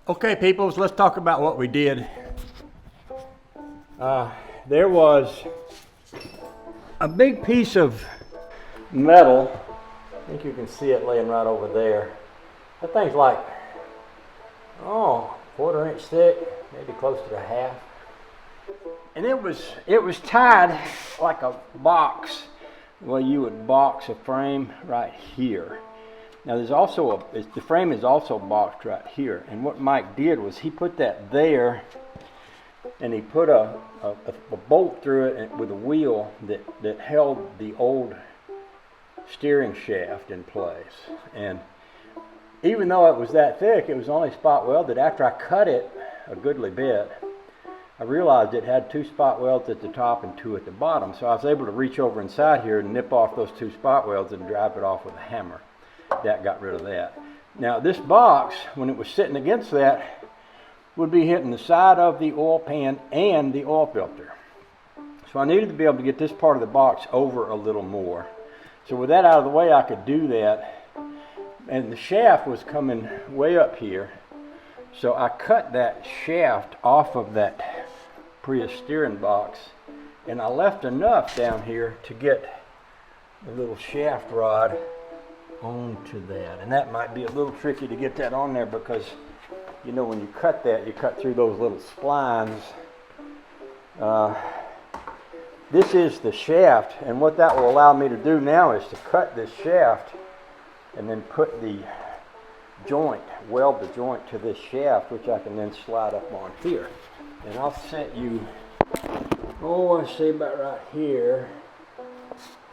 Okay, peoples, let's talk about what we did. There was a big piece of metal. I think you can see it laying right over there. That thing's like, quarter inch thick, maybe close to a half. And it was tied like a box, the way you would box a frame right here. Now there's also the frame is also boxed right here, and what Mike did was he put that there, and he put a bolt through it with a wheel that held the old steering shaft in place. And even though it was that thick, it was only spot welded. After I cut it a goodly bit, I realized it had 2 spot welds at the top and 2 at the bottom. So I was able to reach over inside here and nip off those 2 spot welds and drive it off with a hammer. That got rid of that. Now this box, when it was sitting against that, would be hitting the side of the oil pan and the oil filter. So I needed to be able to get this part of the box over a little more. So with that out of the way, I could do that. And the shaft was coming way up here. So I cut that shaft off of that Prius steering box, and I left enough down here to get the little shaft rod onto that. And that might be a little tricky to get that on there because, you know, when you cut that, you cut through those little splines. This is the shaft, and what that will allow me to do now is to cut this shaft and then put the joint, weld the joint to this shaft, which I can then slide up on here. And I'll set you, I say about right here.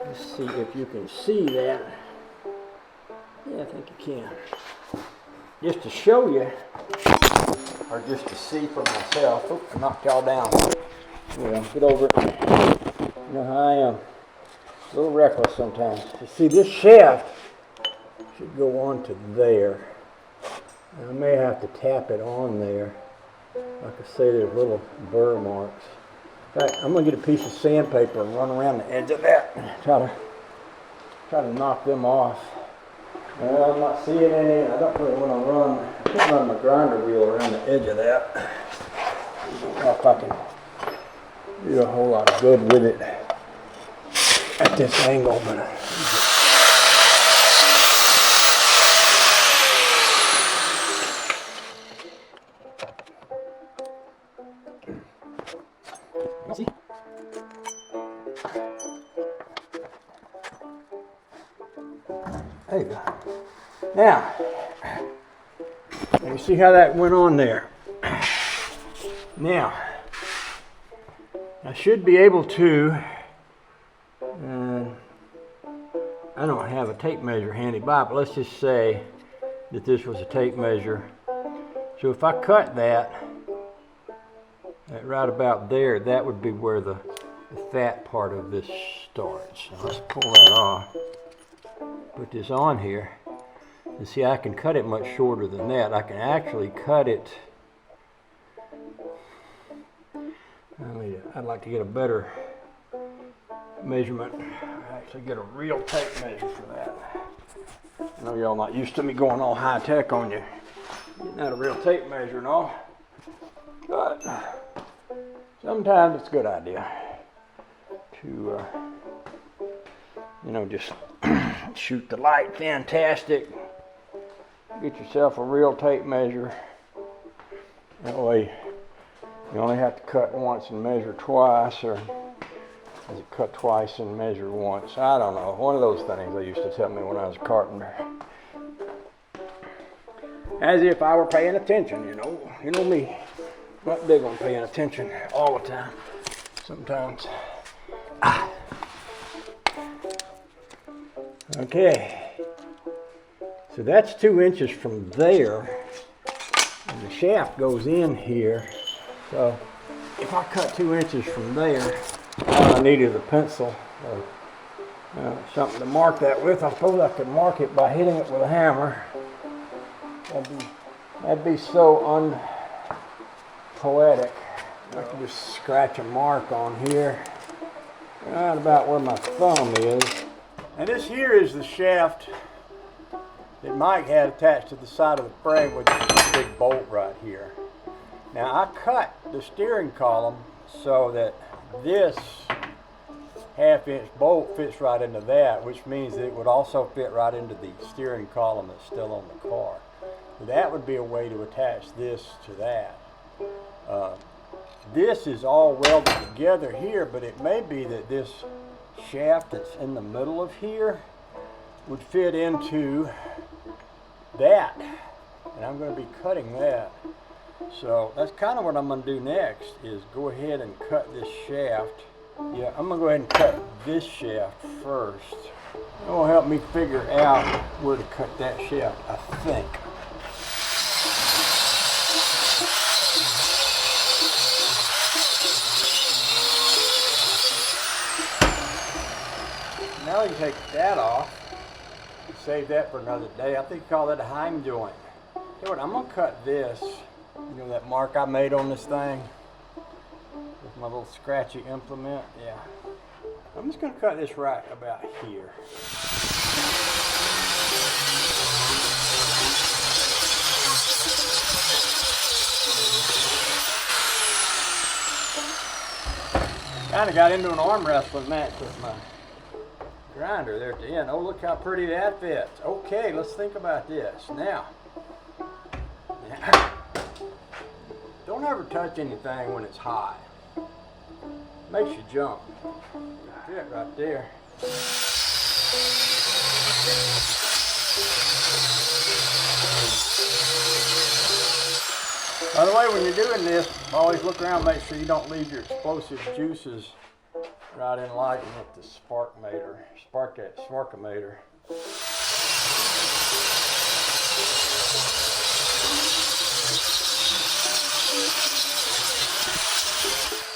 Let's see if you can see that. Yeah, I think you can. Just to show you, or just to see for myself. Oh, I knocked y'all down. Yeah, get over it. You know how I am. A little reckless sometimes. You see, this shaft should go on to there. And I may have to tap it on there. Like I say, there's little burr marks. In fact, I'm going to get a piece of sandpaper and run around the edge of that and try to knock them off. Well, I'm not seeing any, and I don't really want to I can't run my grinder wheel around the edge of that. I don't know if I can do a whole lot of good with it at this angle, but see? There you go. Now, you see how that went on there. Now, I should be able to, I don't have a tape measure handy by, but let's just say that this was a tape measure. So if I cut that right about there, that would be where the fat part of this starts. So let's pull that off. Put this on here, and see, I can cut it much shorter than that. I can actually cut it. I'd like to get a better measurement. Actually get a real tape measure for that. I know y'all not used to me going all high tech on you, getting out a real tape measure and all, but sometimes it's a good idea to just shoot the light fantastic. Get yourself a real tape measure. That way you only have to cut once and measure twice, or does it cut twice and measure once? I don't know. One of those things they used to tell me when I was a carpenter. As if I were paying attention, You know me. I'm not big on paying attention all the time. Sometimes. Okay, so that's 2 inches from there, and the shaft goes in here. So if I cut 2 inches from there, all I need is a pencil or something to mark that with. I suppose I could mark it by hitting it with a hammer. That'd be so unpoetic. I could just scratch a mark on here, right about where my thumb is. And this here is the shaft that Mike had attached to the side of the frame with this big bolt right here. Now I cut the steering column so that this 1/2-inch bolt fits right into that, which means that it would also fit right into the steering column that's still on the car. So that would be a way to attach this to that. This is all welded together here, but it may be that this shaft that's in the middle of here would fit into that, and I'm going to be cutting that. So that's kind of what I'm going to do next, is go ahead and cut this shaft. Yeah, I'm going to go ahead and cut this shaft first. It will help me figure out where to cut that shaft, I think. Now you take that off, save that for another day. I think you call that a heim joint. You know what, I'm going to cut this, you know that mark I made on this thing with my little scratchy implement? Yeah. I'm just going to cut this right about here. Kind of got into an arm wrestling match with my grinder there at the end. Oh, look how pretty that fits. Okay, let's think about this. Now, don't ever touch anything when it's high. Makes you jump. Fit right there. By the way, when you're doing this, always look around, make sure you don't leave your explosive juices right in line with the spark-mator. Spark that spark-o-mator.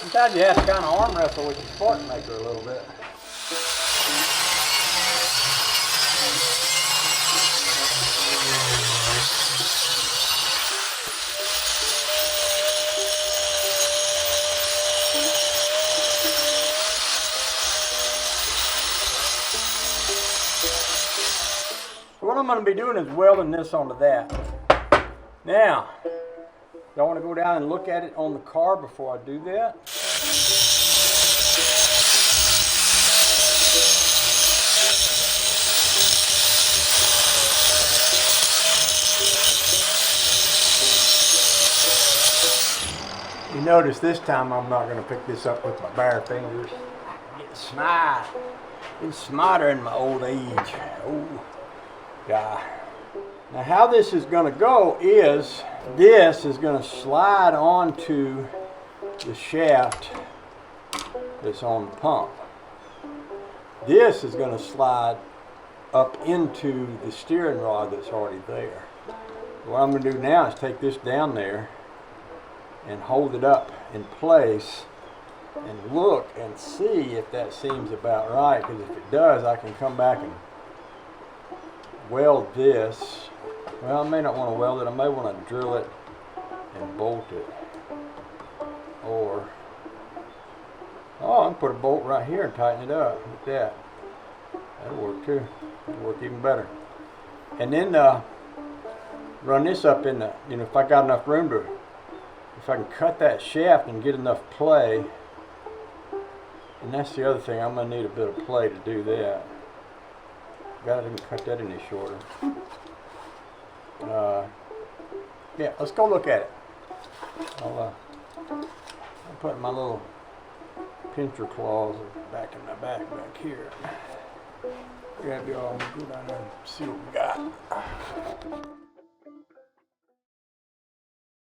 Sometimes you have to kind of arm wrestle with your spark-maker a little bit. What I'm going to be doing is welding this onto that. Now, do I want to go down and look at it on the car before I do that? You notice this time I'm not going to pick this up with my bare fingers. Getting smart. Getting smarter in my old age. Oh. Yeah. Now how this is going to go is this is going to slide onto the shaft that's on the pump. This is going to slide up into the steering rod that's already there. What I'm going to do now is take this down there and hold it up in place and look and see if that seems about right, because if it does, I can come back and weld this. Well, I may not want to weld it. I may want to drill it and bolt it. Or, I can put a bolt right here and tighten it up like that. That'll work too. It'll work even better. And then run this up in the, if I got enough room to, if I can cut that shaft and get enough play. And that's the other thing, I'm going to need a bit of play to do that. God, I didn't cut that any shorter. Yeah, let's go look at it. I'll put my little pincher claws back in my back here. Grab you all and go down there and see what we got.